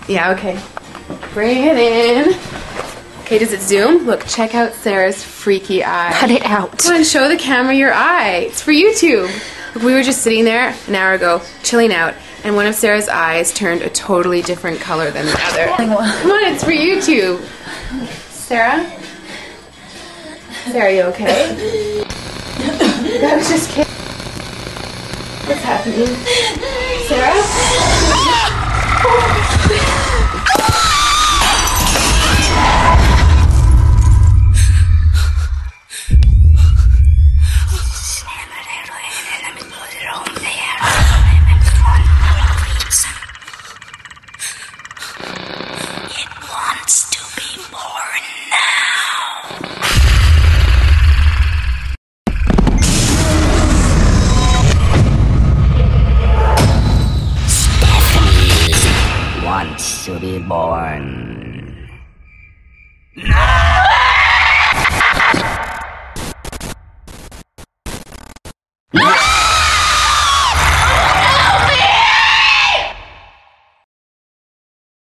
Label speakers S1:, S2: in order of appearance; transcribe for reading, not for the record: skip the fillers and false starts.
S1: Yeah, okay. Bring it in. Okay, does it zoom? Look, check out Sarah's freaky eye.
S2: Cut it out.
S1: Come on, show the camera your eye. It's for YouTube. Look, we were just sitting there an hour ago, chilling out, and one of Sarah's eyes turned a totally different color than the other. Come on, it's for YouTube. Sarah? Sarah, you okay? I was just kidding. What's happening? Sarah?
S3: It wants to be born now. Stephanie wants to be born